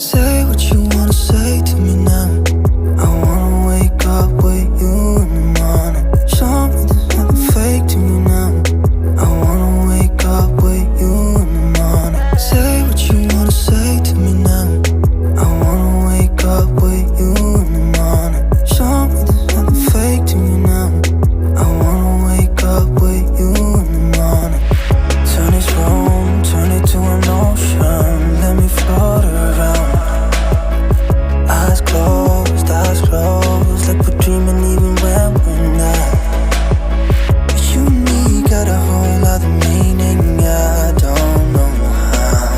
Say what you wanna say to me now. I wanna wake up with you in the morning. Show me there's nothing fake to me now. I wanna wake up with you in the morning. Say what you wanna say to me now. I wanna wake up with you in the morning. Show me there's nothing fake to me now. I wanna wake up with you in the morning. Turn this room, turn it to an ocean. Let me float around. Eyes closed, like we're dreaming even when we're not. You and me got a whole other meaning, I don't know how.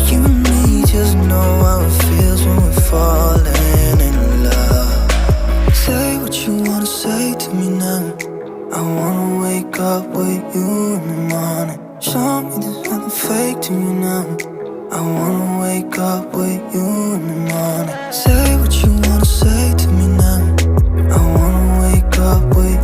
You and me just know how it feels when we're falling in love. Say what you wanna say to me now. I wanna wake up with you in the morning. Show me there's nothing fake to me now. I wanna wake up with you in the morning. Say what you wanna say to me now. I wanna wake up with